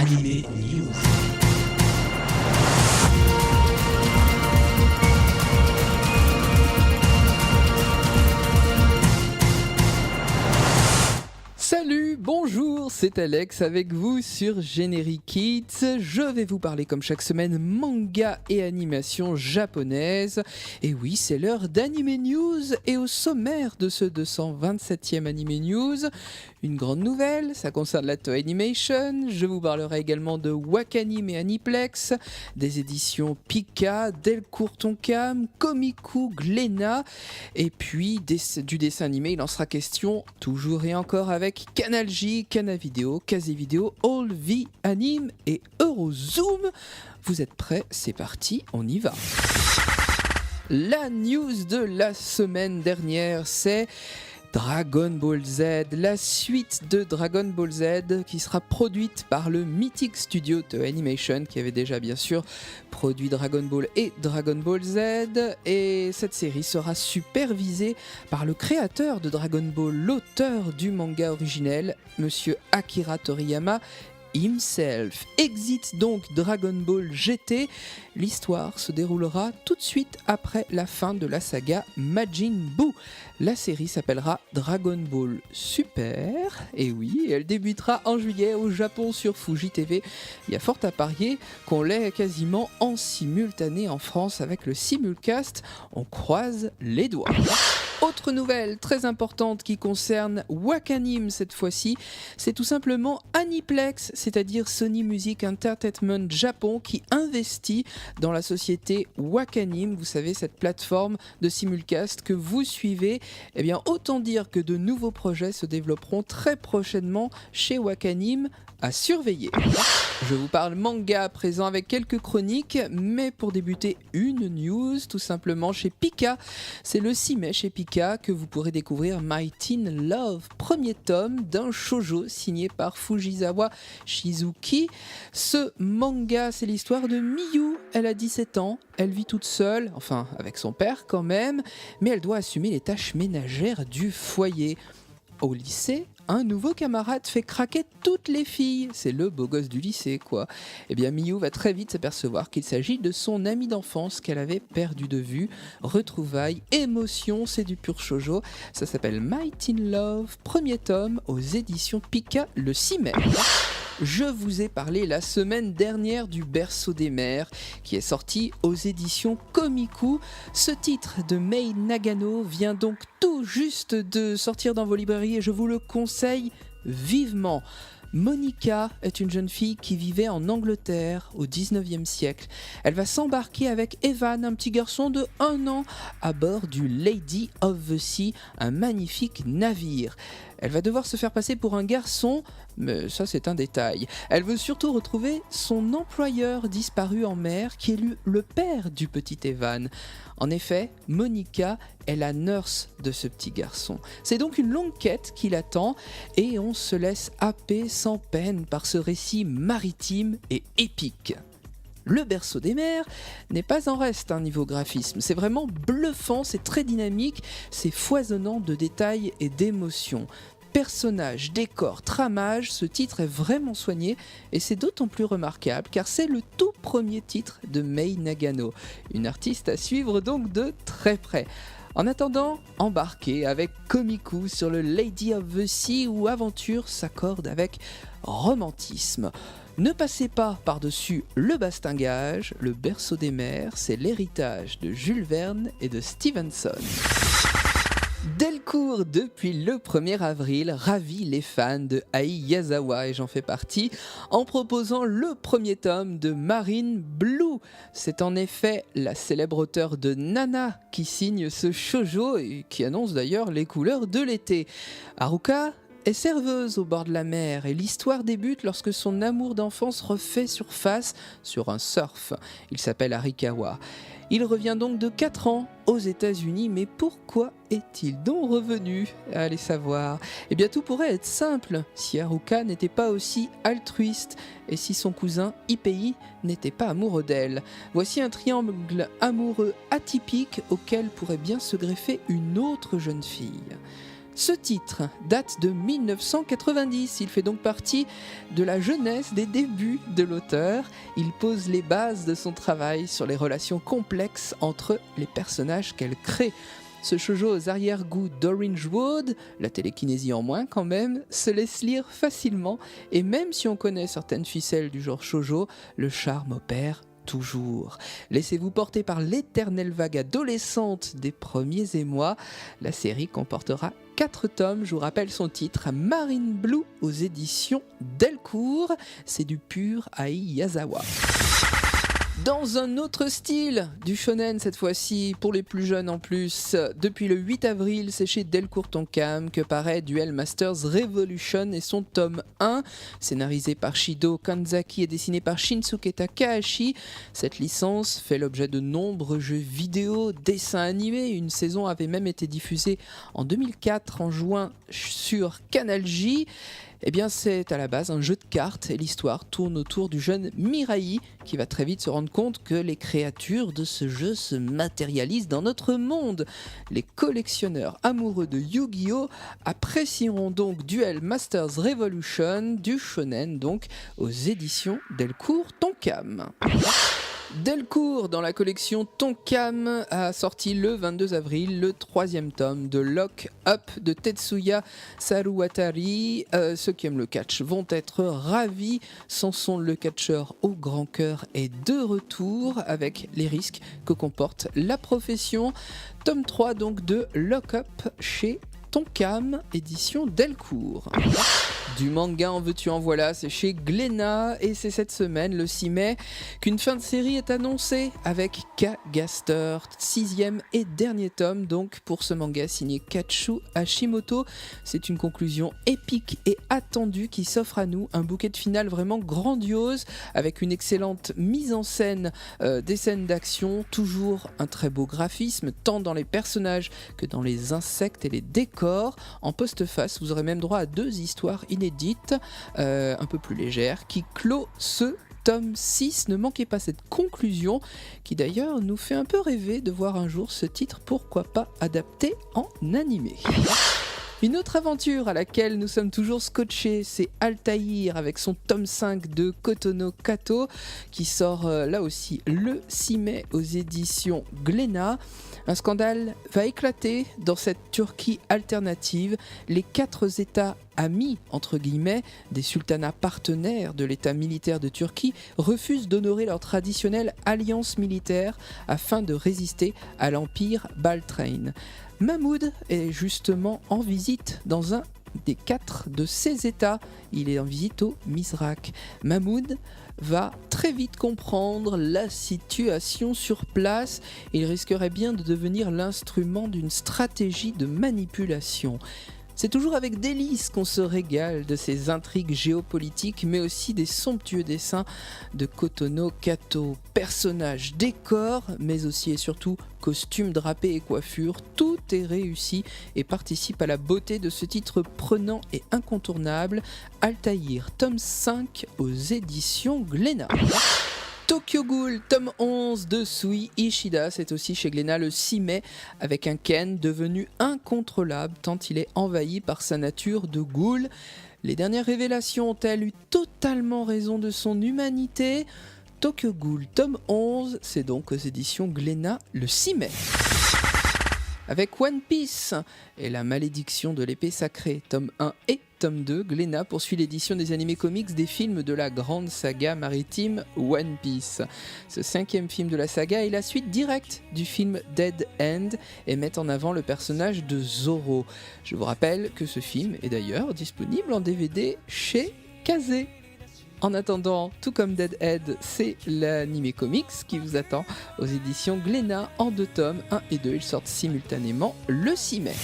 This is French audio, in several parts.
Anime News. Salut, bonjour, c'est Alex avec vous sur Generic Kids. Je vais vous parler comme chaque semaine manga et animation japonaise. Et oui, c'est l'heure d'Anime News et au sommaire de ce 227e Anime News, une grande nouvelle, ça concerne la Toei Animation. Je vous parlerai également de Wakanim et Aniplex, des éditions Pika, Delcourt Tonkam, Komiku, Glénat, et puis du dessin animé, il en sera question toujours et encore avec Canal J, Canavideo, Casevideo, All V Anime et Eurozoom. Vous êtes prêts? C'est parti, on y va. La news de la semaine dernière, c'est Dragon Ball Z, la suite de Dragon Ball Z qui sera produite par le mythique studio Toei Animation qui avait déjà bien sûr produit Dragon Ball et Dragon Ball Z, et cette série sera supervisée par le créateur de Dragon Ball, l'auteur du manga originel, monsieur Akira Toriyama himself. Exit donc Dragon Ball GT. L'histoire se déroulera tout de suite après la fin de la saga Majin Buu. La série s'appellera Dragon Ball Super. Et oui, elle débutera en juillet au Japon sur Fuji TV. Il y a fort à parier qu'on l'ait quasiment en simultané en France avec le simulcast. On croise les doigts. Autre nouvelle très importante qui concerne Wakanim cette fois-ci, c'est tout simplement Aniplex, c'est-à-dire Sony Music Entertainment Japon, qui investit dans la société Wakanim. Vous savez, cette plateforme de simulcast que vous suivez. Eh bien, autant dire que de nouveaux projets se développeront très prochainement chez Wakanim. À surveiller. Je vous parle manga à présent avec quelques chroniques, mais pour débuter une news tout simplement chez Pika. C'est le 6 mai chez Pika que vous pourrez découvrir My Teen Love, premier tome d'un shoujo signé par Fujisawa Shizuki. Ce manga, c'est l'histoire de Miyu. Elle a 17 ans, elle vit toute seule, enfin avec son père quand même, mais elle doit assumer les tâches ménagères du foyer. Au lycée, un nouveau camarade fait craquer toutes les filles. C'est le beau gosse du lycée, quoi. Eh bien, Miyu va très vite s'apercevoir qu'il s'agit de son ami d'enfance qu'elle avait perdu de vue. Retrouvailles, émotion, c'est du pur shoujo. Ça s'appelle My Teen Love, premier tome aux éditions Pika le 6 mai. Je vous ai parlé la semaine dernière du Berceau des mers qui est sorti aux éditions Komiku. Ce titre de Mei Nagano vient donc tout juste de sortir dans vos librairies et je vous le conseille vivement. Monica est une jeune fille qui vivait en Angleterre au 19e siècle. Elle va s'embarquer avec Evan, un petit garçon de 1 an, à bord du Lady of the Sea, un magnifique navire. Elle va devoir se faire passer pour un garçon, mais ça c'est un détail. Elle veut surtout retrouver son employeur disparu en mer, qui est le père du petit Evan. En effet, Monica est la nurse de ce petit garçon. C'est donc une longue quête qui l'attend et on se laisse happer sans peine par ce récit maritime et épique. Le Berceau des mers n'est pas en reste niveau graphisme, c'est vraiment bluffant, c'est très dynamique, c'est foisonnant de détails et d'émotions. Personnages, décors, tramage, ce titre est vraiment soigné et c'est d'autant plus remarquable car c'est le tout premier titre de Mei Nagano, une artiste à suivre donc de très près. En attendant, embarquez avec Komiku sur le Lady of the Sea où aventure s'accorde avec romantisme. Ne passez pas par-dessus le bastingage, le Berceau des mers, c'est l'héritage de Jules Verne et de Stevenson. Delcourt, depuis le 1er avril, ravit les fans de Ai Yazawa, et j'en fais partie, en proposant le premier tome de Marine Blue. C'est en effet la célèbre auteure de Nana qui signe ce shoujo et qui annonce d'ailleurs les couleurs de l'été. Haruka est serveuse au bord de la mer et l'histoire débute lorsque son amour d'enfance refait surface sur un surf. Il s'appelle Arikawa. Il revient donc de 4 ans aux États-Unis, mais pourquoi est-il donc revenu? Allez savoir. Eh bien tout pourrait être simple si Haruka n'était pas aussi altruiste et si son cousin Ipei n'était pas amoureux d'elle. Voici un triangle amoureux atypique auquel pourrait bien se greffer une autre jeune fille. Ce titre date de 1990, il fait donc partie de la jeunesse, des débuts de l'auteur. Il pose les bases de son travail sur les relations complexes entre les personnages qu'elle crée. Ce shoujo aux arrière-goûts d'Orange Wood, la télékinésie en moins quand même, se laisse lire facilement et même si on connaît certaines ficelles du genre shoujo, le charme opère toujours. Laissez-vous porter par l'éternelle vague adolescente des premiers émois. La série comportera 4 tomes, je vous rappelle son titre, Marine Blue aux éditions Delcourt. C'est du pur Ai Yazawa. Dans un autre style, du shonen cette fois-ci, pour les plus jeunes en plus, depuis le 8 avril, c'est chez Delcourt Tonkam que paraît Duel Masters Revolution et son tome 1, scénarisé par Shido Kanzaki et dessiné par Shinsuke Takahashi. Cette licence fait l'objet de nombreux jeux vidéo, dessins animés, une saison avait même été diffusée en 2004 en juin sur Canal J. Eh bien, c'est à la base un jeu de cartes et l'histoire tourne autour du jeune Mirai qui va très vite se rendre compte que les créatures de ce jeu se matérialisent dans notre monde. Les collectionneurs amoureux de Yu-Gi-Oh! Apprécieront donc Duel Masters Revolution du shonen, donc aux éditions Delcourt Tonkam. Delcourt, dans la collection Tonkam, a sorti le 22 avril le 3e tome de Lock Up de Tetsuya Saruwatari. Ceux qui aiment le catch vont être ravis. Sanson le catcheur au grand cœur est de retour avec les risques que comporte la profession. Tome 3 donc de Lock Up chez Tonkam, édition Delcourt. Du manga en veux-tu en voilà, c'est chez Glénat et c'est cette semaine, le 6 mai, qu'une fin de série est annoncée avec K-Gaster, 6e et dernier tome donc pour ce manga signé Kachu Hashimoto. C'est une conclusion épique et attendue qui s'offre à nous, un bouquet de finale vraiment grandiose avec une excellente mise en scène des scènes d'action, toujours un très beau graphisme tant dans les personnages que dans les insectes et les décors. En postface, vous aurez même droit à 2 histoires inédites, un peu plus légères, qui clôt ce tome 6. Ne manquez pas cette conclusion, qui d'ailleurs nous fait un peu rêver de voir un jour ce titre, pourquoi pas adapté en animé. Une autre aventure à laquelle nous sommes toujours scotchés, c'est Altaïr avec son tome 5 de Kotono Kato qui sort là aussi le 6 mai aux éditions Glénat. Un scandale va éclater dans cette Turquie alternative. Les 4 États amis, entre guillemets, des sultanats partenaires de l'État militaire de Turquie refusent d'honorer leur traditionnelle alliance militaire afin de résister à l'empire Baltrain. Mahmoud est justement en visite dans un des 4 de ces États. Il est en visite au Mizraq. Mahmoud va très vite comprendre la situation sur place et il risquerait bien de devenir l'instrument d'une stratégie de manipulation. C'est toujours avec délice qu'on se régale de ces intrigues géopolitiques, mais aussi des somptueux dessins de Kotono Kato. Personnages, décors, mais aussi et surtout costumes drapés et coiffures, tout est réussi et participe à la beauté de ce titre prenant et incontournable, Altaïr, tome 5 aux éditions Glénat. Tokyo Ghoul, tome 11 de Sui Ishida, c'est aussi chez Glénat le 6 mai, avec un Ken devenu incontrôlable tant il est envahi par sa nature de ghoul. Les dernières révélations ont-elles eu totalement raison de son humanité ? Tokyo Ghoul, tome 11, c'est donc aux éditions Glénat le 6 mai. Avec One Piece et la malédiction de l'épée sacrée, tome 1 et tome 2, Glénat poursuit l'édition des animés comics des films de la grande saga maritime One Piece. Ce 5e film de la saga est la suite directe du film Dead End et met en avant le personnage de Zoro. Je vous rappelle que ce film est d'ailleurs disponible en DVD chez Kazé. En attendant, tout comme Deadhead, c'est l'animé comics qui vous attend aux éditions Glénat en 2 tomes, 1 et 2. Ils sortent simultanément le 6 mai.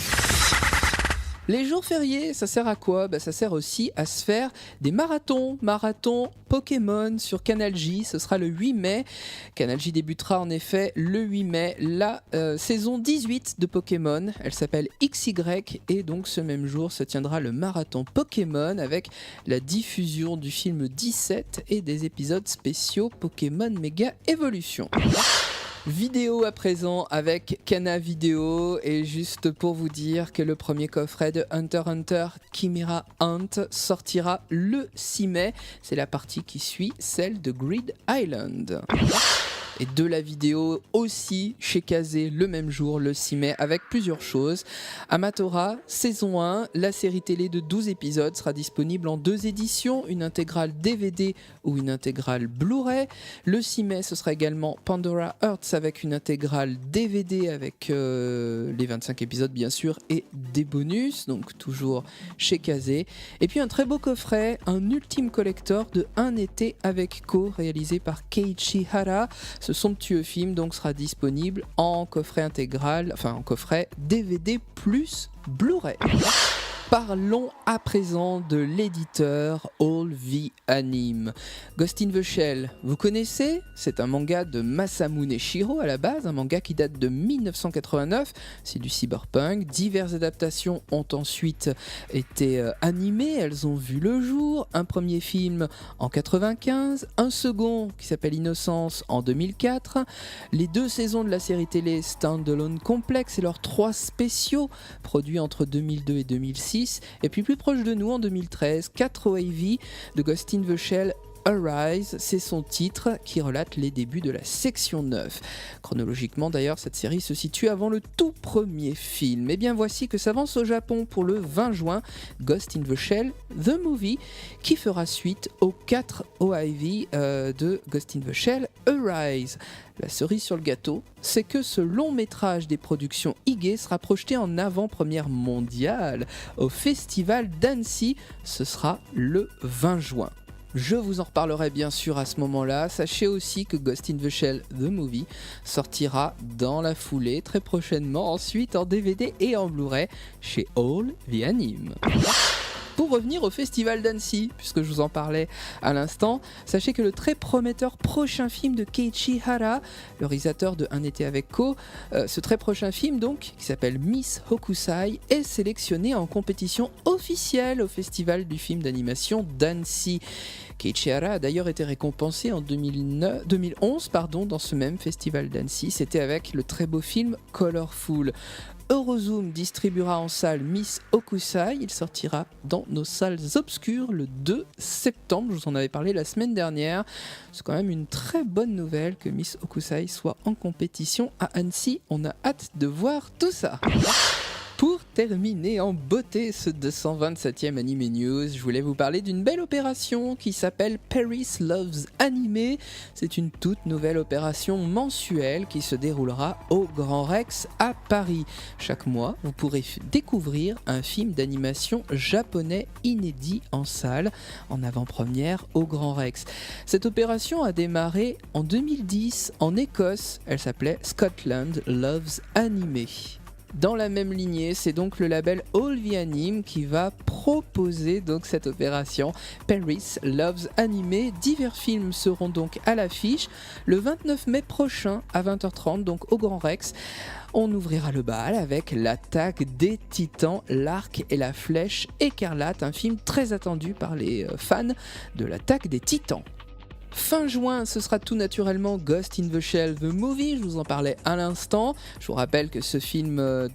Les jours fériés, ça sert à quoi ? Ça sert aussi à se faire des marathons. Marathon Pokémon sur Canal J, ce sera le 8 mai. Canal J débutera en effet le 8 mai la saison 18 de Pokémon. Elle s'appelle XY et donc ce même jour se tiendra le marathon Pokémon avec la diffusion du film 17 et des épisodes spéciaux Pokémon Mega Evolution. Vidéo à présent avec Kana Vidéo, et juste pour vous dire que le premier coffret de Hunter x Hunter Chimera Hunt sortira le 6 mai. C'est la partie qui suit celle de Grid Island. Et de la vidéo aussi chez Kazé le même jour, le 6 mai, avec plusieurs choses. Amatora, saison 1, la série télé de 12 épisodes sera disponible en 2 éditions, une intégrale DVD ou une intégrale Blu-ray. Le 6 mai, ce sera également Pandora Hearts avec une intégrale DVD avec les 25 épisodes bien sûr et des bonus, donc toujours chez Kazé. Et puis un très beau coffret, un ultime collector de Un été avec Ko, réalisé par Keiichi Hara. Ce somptueux film donc sera disponible en coffret intégral, enfin en coffret DVD plus Blu-ray. Parlons à présent de l'éditeur All V Anime. Ghost in the Shell, vous connaissez ? C'est un manga de Masamune Shirow à la base, un manga qui date de 1989, c'est du cyberpunk. Diverses adaptations ont ensuite été animées, elles ont vu le jour. Un premier film en 95, un second qui s'appelle Innocence en 2004, les 2 saisons de la série télé Standalone Complex et leurs 3 spéciaux produits entre 2002 et 2006. Et puis plus proche de nous en 2013, 4 OAV de Ghost in the Shell Arise, c'est son titre qui relate les débuts de la section 9. Chronologiquement d'ailleurs, cette série se situe avant le tout premier film. Et bien voici que s'avance au Japon pour le 20 juin Ghost in the Shell The Movie, qui fera suite aux 4 OAV de Ghost in the Shell Arise. La cerise sur le gâteau, c'est que ce long métrage des productions IG sera projeté en avant-première mondiale au festival d'Annecy. Ce sera le 20 juin. Je vous en reparlerai bien sûr à ce moment-là. Sachez aussi que Ghost in the Shell The Movie sortira dans la foulée très prochainement, ensuite en DVD et en Blu-ray chez All The Anime. Pour revenir au festival d'Annecy, puisque je vous en parlais à l'instant, sachez que le très prometteur prochain film de Keiichi Hara, le réalisateur de Un été avec Ko, ce très prochain film donc, qui s'appelle Miss Hokusai, est sélectionné en compétition officielle au festival du film d'animation d'Annecy. Keiichi Hara a d'ailleurs été récompensé en 2011 dans ce même festival d'Annecy. C'était avec le très beau film Colorful. Eurozoom distribuera en salle Miss Hokusai. Il sortira dans nos salles obscures le 2 septembre. Je vous en avais parlé la semaine dernière. C'est quand même une très bonne nouvelle que Miss Hokusai soit en compétition à Annecy. On a hâte de voir tout ça. Pour terminer en beauté ce 227e Anime News, je voulais vous parler d'une belle opération qui s'appelle Paris Loves Anime. C'est une toute nouvelle opération mensuelle qui se déroulera au Grand Rex à Paris. Chaque mois, vous pourrez découvrir un film d'animation japonais inédit en salle, en avant-première au Grand Rex. Cette opération a démarré en 2010 en Écosse. Elle s'appelait Scotland Loves Anime. Dans la même lignée, c'est donc le label All The Anime qui va proposer donc cette opération Paris Loves Anime. Divers films seront donc à l'affiche le 29 mai prochain à 20h30, donc au Grand Rex. On ouvrira le bal avec L'Attaque des Titans, l'Arc et la Flèche écarlate, un film très attendu par les fans de L'Attaque des Titans. Fin juin, ce sera tout naturellement Ghost in the Shell The Movie, je vous en parlais à l'instant. Je vous rappelle que ce film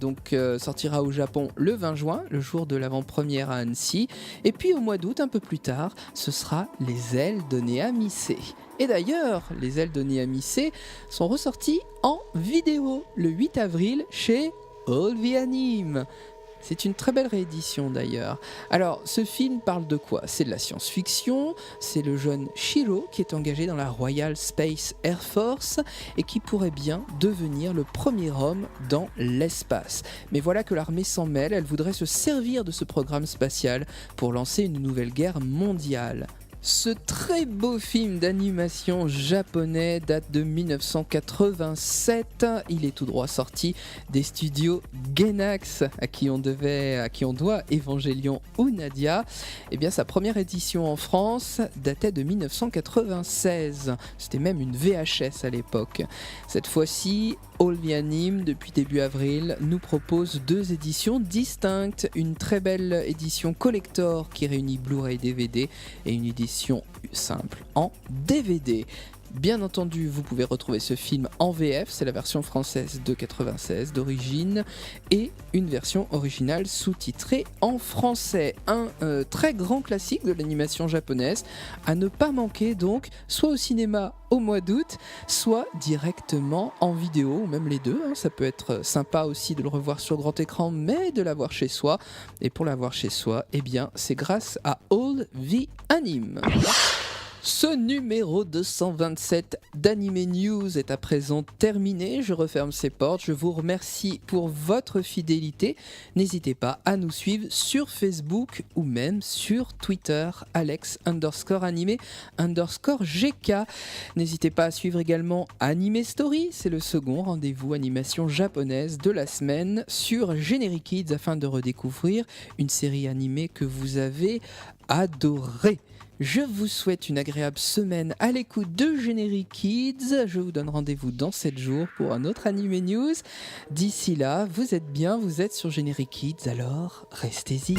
sortira au Japon le 20 juin, le jour de l'avant-première à Annecy. Et puis au mois d'août, un peu plus tard, ce sera Les Ailes de Néamicé. Et d'ailleurs, Les Ailes de Néamicé sont ressorties en vidéo le 8 avril chez All The Anime. C'est une très belle réédition d'ailleurs. Alors, ce film parle de quoi ? C'est de la science-fiction, c'est le jeune Shiro qui est engagé dans la Royal Space Air Force et qui pourrait bien devenir le premier homme dans l'espace. Mais voilà que l'armée s'en mêle, elle voudrait se servir de ce programme spatial pour lancer une nouvelle guerre mondiale. Ce très beau film d'animation japonais date de 1987. Il est tout droit sorti des studios Gainax, à qui on doit Evangelion ou Nadia. Eh bien, sa première édition en France datait de 1996. C'était même une VHS à l'époque. Cette fois-ci, All The Anime, depuis début avril, nous propose 2 éditions distinctes. Une très belle édition collector qui réunit Blu-ray et DVD et une édition simple en DVD. Bien entendu, vous pouvez retrouver ce film en VF, c'est la version française de 96 d'origine, et une version originale sous-titrée en français. Un très grand classique de l'animation japonaise, à ne pas manquer donc, soit au cinéma au mois d'août, soit directement en vidéo, ou même les deux. Ça peut être sympa aussi de le revoir sur grand écran, mais de l'avoir chez soi. Et pour l'avoir chez soi, eh bien, c'est grâce à All the Anime. Ce numéro 227 d'Anime News est à présent terminé. Je referme ces portes. Je vous remercie pour votre fidélité. N'hésitez pas à nous suivre sur Facebook ou même sur Twitter, Alex_animé_GK. N'hésitez pas à suivre également Anime Story. C'est le second rendez-vous animation japonaise de la semaine sur Generic Kids afin de redécouvrir une série animée que vous avez adorée. Je vous souhaite une agréable semaine à l'écoute de Generic Kids. Je vous donne rendez-vous dans 7 jours pour un autre Anime News. D'ici là, vous êtes bien, vous êtes sur Generic Kids, alors restez-y.